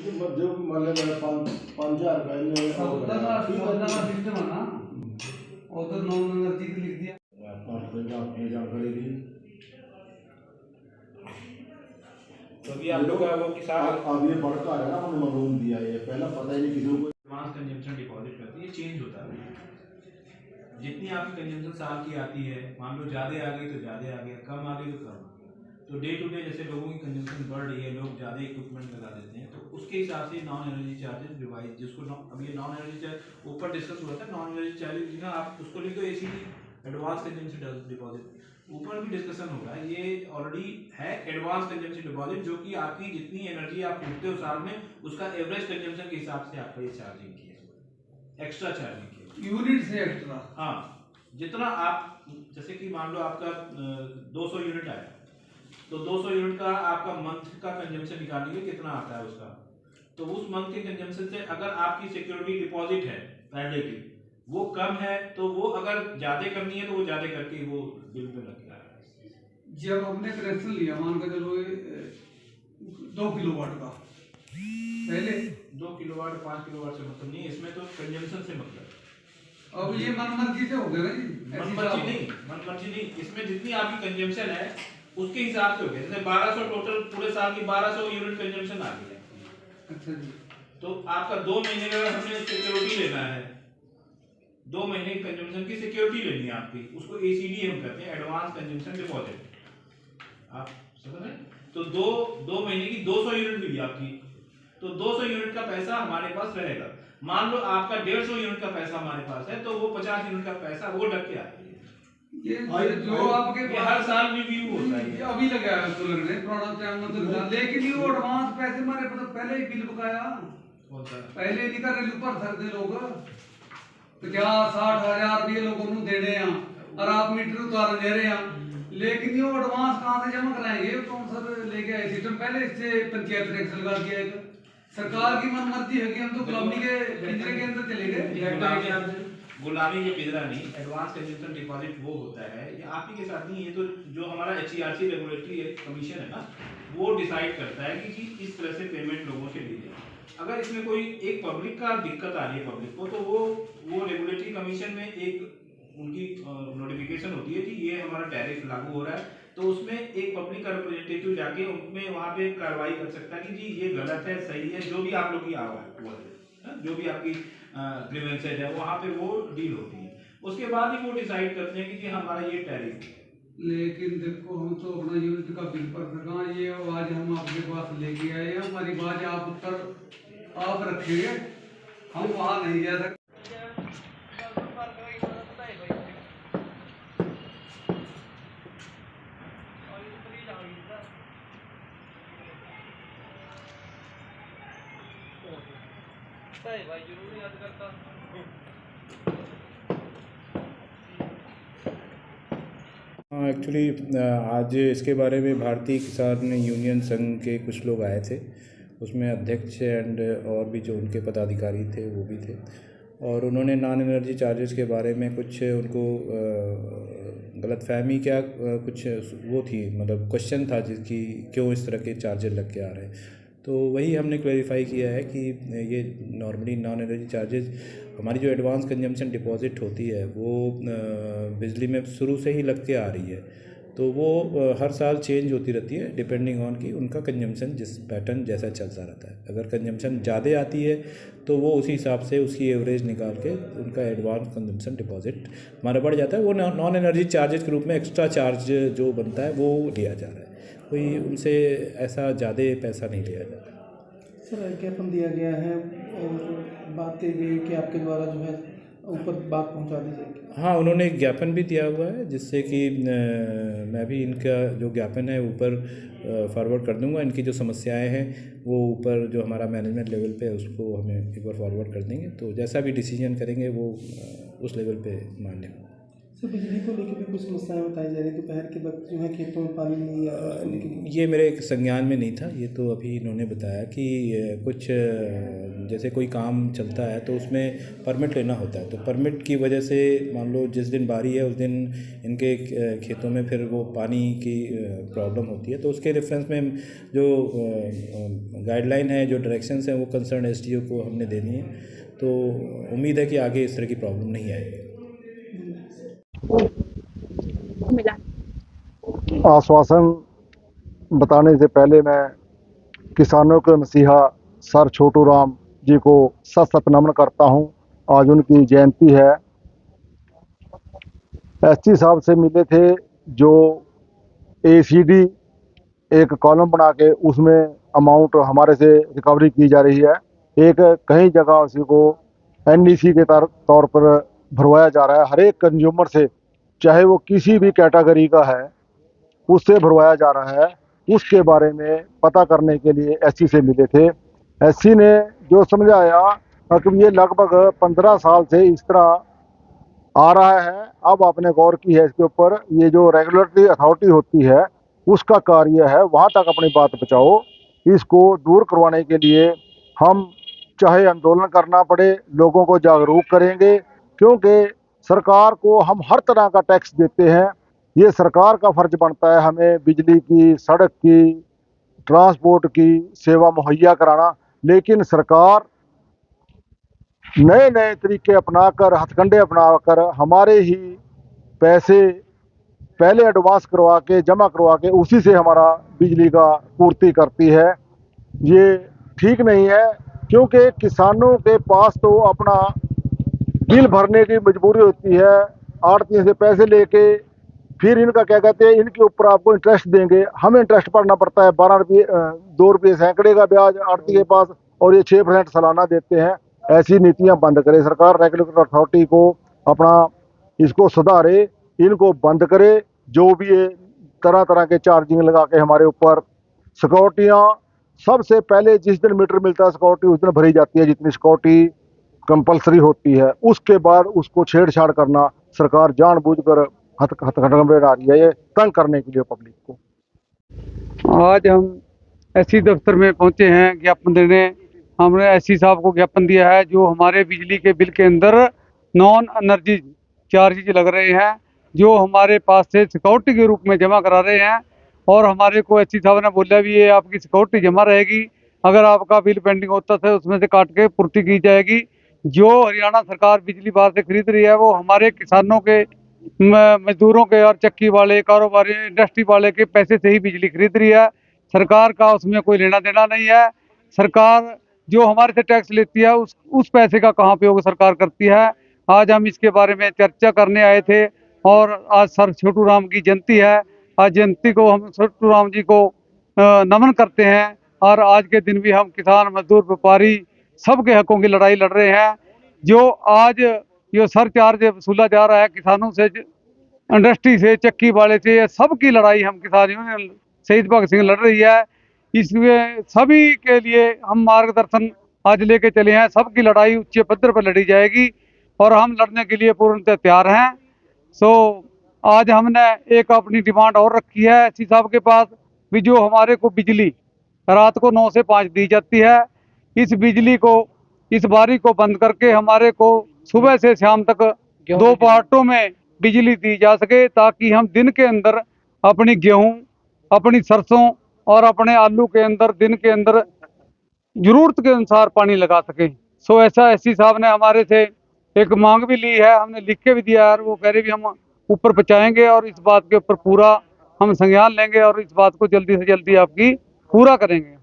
जो मतलब 5,000 का सिस्टम है ना, उधर नॉन एनर्जी लिख दिया। आपने जानकारी दी तो अभी आप लोग का वो किसान अब ये बढ़ता है ना, हमने मालूम दिया है, पहला पता ही नहीं किसी को। एडवांस कंजम्पशन डिपॉजिट करती है, चेंज होता है। जितनी आपकी कंजम्पशन साल की आती है, मान लो ज़्यादा आ गई तो ज़्यादा आ गया, कम आ गई तो कम आ गया। तो डे टू डे जैसे लोगों की कंजम्पशन बढ़ रही है, लोग ज़्यादा इक्विपमेंट लगा देते हैं, तो उसके हिसाब से नॉन एनर्जी चार्जेस डिवाइस, जिसको अब ये नॉन एनर्जी चार्ज ऊपर डिस्कस हुआ था, नॉन एनर्जी चार्जेस लिखा, आप उसको लिख दो एसी एडवांस कंजम्पशन डिपॉजिट। ऊपर भी डिस्कशन होगा, ये ऑलरेडी है एडवांस कंजम्पशन डिपॉजिट, जो कि आपकी जितनी एनर्जी आप फूकते हो साल में, उसका एवरेज कंजम्पशन के हिसाब से आपका ये चार्जिंग की है, एक्स्ट्रा चार्जिंग की यूनिट से एक्स्ट्रा। हाँ, जितना आप, जैसे कि मान लो आपका 200 यूनिट आया, तो 200 यूनिट का आपका मंथ का कंजम्पशन निकालेंगे कितना आता है उसका, तो उस मंथ के कंजम्पशन से अगर आपकी सिक्योरिटी डिपॉजिट है पर डे की, वो कम है, तो वो अगर ज्यादा करनी है तो वो ज्यादा करके वो बिल में लग रहा है। जब हमने कनेक्शन लिया, मान कर चलो 2 किलोवाट का, पहले 2 किलोवाट 5 किलोवाट से मतलब नहीं, इसमें तो कंजम्पशन से मतलब। अब ये मनमर्जी से हो गया ना जी, मनमर्जी नहीं, इसमें जितनी आपकी कंजम्पशन है उसके हिसाब से हो गया। जैसे 1200 टोटल पूरे साल की 1200 यूनिट कंजम्पशन आ गई है। अच्छा जी। तो आपका 2 महीने का हमने सिक्योरिटी लेना है, 2 महीने की कंजम्पशन की सिक्योरिटी लेनी है आपकी, उसको एसीडी हम कहते हैं, एडवांस कंजम्पशन डिपॉजिट। आप समझ रहे हैं? तो दो महीने की 200 यूनिट मिली आपकी, तो 200 यूनिट का पैसा हमारे पास रहेगा। मान लो आपका 150 यूनिट का पैसा हमारे पास है, तो वो 50 यूनिट का पैसा वो डक के आता है। ये जो आपके हर साल रिव्यू होता है। ये अभी लगा है कूलर ने पुराना टाइम मतलब, लेकिन ये एडवांस पैसे हमारे मतलब पहले ही बिल बकाया पहले नहीं कर रहे, ऊपर सकते लोग 50-60 हज़ार रुपये लोगों को देने हैं और आप मीटर उतार दे रहे हैं, लेकिन ये एडवांस कहाँ से जमा कराएंगे? कौन सर लेके आए सिस्टम? पहले इससे पंचायत टैक्स लगा दिया है, सरकार की मनमर्जी है कि हम तो गुलामी के पिंजरे के अंदर चले गए। गुलामी के पिंजरा नहीं, एडवांस कंजम्पशन डिपॉजिट वो होता है, ये आप ही के साथ नहीं, ये तो जो हमारा एचईआरसी रेगुलेटरी कमीशन है ना, वो डिसाइड करता है कि इस तरह से पेमेंट लोगों से ली जाए। अगर इसमें कोई एक पब्लिक का दिक्कत आ रही है पब्लिक को, तो वो रेगुलेटरी कमीशन में एक उनकी नोटिफिकेशन होती है कि ये हमारा टैरिफ लागू हो रहा है, तो उसमें एक पब्लिक का रिप्रेजेंटेटिव जाके उनमें वहाँ पे कार्रवाई कर सकता है कि जी ये गलत है, सही है, जो भी आप लोग की आवाज़ है, जो भी आपकी ग्रीवेंसेज है, वहाँ पे वो डील होती है। उसके बाद ही वो डिसाइड करते हैं कि जी हमारा ये टैरिफ है। लेकिन देखो, हम तो अपना यूनिट का बिल पर सका, ये आज हम आपके पास लेके आए हैं, हमारी बात आप उत्तर आप रखिए, हम वहाँ नहीं जा सकते। भाई जरूर याद करता। हाँ, एक्चुअली आज इसके बारे में भारतीय किसान यूनियन संघ के कुछ लोग आए थे, उसमें अध्यक्ष एंड और भी जो उनके पदाधिकारी थे वो भी थे, और उन्होंने नॉन एनर्जी चार्जेस के बारे में कुछ उनको गलतफहमी क्या कुछ वो थी, मतलब क्वेश्चन था जिसकी क्यों इस तरह के चार्जेस लग के आ रहे हैं। तो वही हमने क्लैरिफाई किया है कि ये नॉर्मली नॉन एनर्जी चार्जेस, हमारी जो एडवांस कंजम्पशन डिपॉजिट होती है वो बिजली में शुरू से ही लग के आ रही है, तो वो हर साल चेंज होती रहती है डिपेंडिंग ऑन कि उनका कंजम्पशन जिस पैटर्न जैसा चलता रहता है। अगर कंजम्पशन ज़्यादा आती है तो वो उसी हिसाब से उसकी एवरेज निकाल के उनका एडवांस कंजम्पशन डिपॉजिट हमारा बढ़ जाता है, वो नॉन एनर्जी चार्जेस के रूप में एक्स्ट्रा चार्ज जो बनता है वो लिया जा रहा है, कोई उनसे ऐसा ज़्यादा पैसा नहीं लिया जाता। सर ज्ञापन दिया गया है और बात कही गई कि आपके द्वारा जो है ऊपर बात पहुंचा दी जाएगी। हाँ, उन्होंने एक ज्ञापन भी दिया हुआ है जिससे कि मैं भी इनका जो ज्ञापन है ऊपर फॉरवर्ड कर दूंगा, इनकी जो समस्याएं हैं वो ऊपर जो हमारा मैनेजमेंट लेवल पे है उसको हमें एक बार फॉरवर्ड कर देंगे, तो जैसा भी डिसीजन करेंगे वो उस लेवल पे मान्य होगा। सर बिजली को लेकर भी कुछ समस्याएं बताई जा रही हैं, दोपहर के वक्त जो है खेतों में पानी या रखने के लिए। ये मेरे एक संज्ञान में नहीं था, ये तो अभी इन्होंने बताया कि कुछ जैसे कोई काम चलता है तो उसमें परमिट लेना होता है, तो परमिट की वजह से मान लो जिस दिन बारी है उस दिन इनके खेतों में फिर वो पानी की प्रॉब्लम होती है, तो उसके रेफरेंस में जो गाइडलाइन है, जो डायरेक्शंस हैं, वो कंसर्न एसडीओ को हमने देनी है। तो उम्मीद है कि आगे इस तरह की प्रॉब्लम नहीं आएगी। आश्वासन बताने से पहले मैं किसानों के मसीहा सर छोटू राम जी को सत सत नमन करता हूं। आज उनकी जयंती है। एसटी साहब से मिले थे, जो एसीडी एक कॉलम बना के उसमें अमाउंट हमारे से रिकवरी की जा रही है। एक कई जगह उसी को एनडीसी के तौर पर भरवाया जा रहा है। हर एक कंज्यूमर से, चाहे वो किसी भी कैटेगरी का है, उससे भरवाया जा रहा है। उसके बारे में पता करने के लिए एससी से मिले थे। एससी ने जो समझाया कि ये लगभग 15 साल से इस तरह आ रहा है। अब आपने गौर की है इसके ऊपर, ये जो रेगुलेटरी अथॉरिटी होती है उसका कार्य है वहाँ तक अपनी बात पहुँचाओ। इसको दूर करवाने के लिए हम चाहे आंदोलन करना पड़े, लोगों को जागरूक करेंगे, क्योंकि सरकार को हम हर तरह का टैक्स देते हैं। ये सरकार का फर्ज बनता है हमें बिजली की, सड़क की, ट्रांसपोर्ट की सेवा मुहैया कराना, लेकिन सरकार नए नए तरीके अपनाकर, हथकंडे अपनाकर हमारे ही पैसे पहले एडवांस करवा के, जमा करवा के उसी से हमारा बिजली का पूर्ति करती है। ये ठीक नहीं है, क्योंकि किसानों के पास तो अपना बिल भरने की मजबूरी होती है। आड़ती से पैसे लेके फिर इनका क्या कहते हैं, इनके ऊपर आपको इंटरेस्ट देंगे, हमें इंटरेस्ट भरना पड़ता है 12 रुपये 2 रुपये सैकड़े का ब्याज आड़ती के पास, और ये 6% सालाना देते हैं। ऐसी नीतियां बंद करे सरकार। रेगुलेटरी अथॉरिटी को अपना इसको सुधारे, इनको बंद करे। जो भी ये तरह तरह के चार्जिंग लगा के हमारे ऊपर, सिक्योरिटियाँ सबसे पहले जिस दिन मीटर मिलता है सिक्योरिटी उस दिन भरी जाती है, जितनी सिक्योरिटी कंपलसरी होती है। उसके बाद उसको छेड़छाड़ करना सरकार जानबूझकर हथकंडे आ रही है, ये तंग करने के लिए पब्लिक को। आज हम एससी दफ्तर में पहुंचे हैं ज्ञापन देने। हमने एससी साहब को ज्ञापन दिया है, जो हमारे बिजली के बिल के अंदर नॉन एनर्जी चार्जेज लग रहे हैं, जो हमारे पास से सिक्योरिटी के रूप में जमा करा रहे हैं। और हमारे को एससी साहब ने बोला भी ये आपकी सिक्योरिटी जमा रहेगी, अगर आपका बिल पेंडिंग होता है उसमें से काट के पूर्ति की जाएगी। जो हरियाणा सरकार बिजली बाहर से खरीद रही है वो हमारे किसानों के, मजदूरों के और चक्की वाले, कारोबारी, इंडस्ट्री वाले के पैसे से ही बिजली खरीद रही है। सरकार का उसमें कोई लेना देना नहीं है। सरकार जो हमारे से टैक्स लेती है उस पैसे का कहाँ उपयोग सरकार करती है। आज हम इसके बारे में चर्चा करने आए थे, और आज सर छोटू राम की जयंती है। आज जयंती को हम छोटू राम जी को नमन करते हैं, और आज के दिन भी हम किसान, मजदूर, व्यापारी सबके हकों की लड़ाई लड़ रहे हैं। जो आज ये सरचार्ज वसूला जा रहा है किसानों से, इंडस्ट्री से, चक्की वाले से, सबकी लड़ाई हम किसान यूनियन शहीद भगत सिंह लड़ रही है। इसमें सभी के लिए हम मार्गदर्शन आज लेके चले हैं। सबकी लड़ाई उच्च पद्धर पर लड़ी जाएगी और हम लड़ने के लिए पूर्णतः तैयार हैं। सो आज हमने एक अपनी डिमांड और रखी है एससी साहब के पास भी, जो हमारे को बिजली रात को 9 से 5 दी जाती है, इस बिजली को, इस बारी को बंद करके हमारे को सुबह से शाम तक 2 पार्टों में बिजली दी जा सके, ताकि हम दिन के अंदर अपनी गेहूं, अपनी सरसों और अपने आलू के अंदर दिन के अंदर जरूरत के अनुसार पानी लगा सकें। सो ऐसा एससी साहब ने हमारे से एक मांग भी ली है, हमने लिख के भी दिया है, और वो कह रहे भी हम ऊपर पहुंचाएंगे और इस बात के ऊपर पूरा हम संज्ञान लेंगे और इस बात को जल्दी से जल्दी आपकी पूरा करेंगे।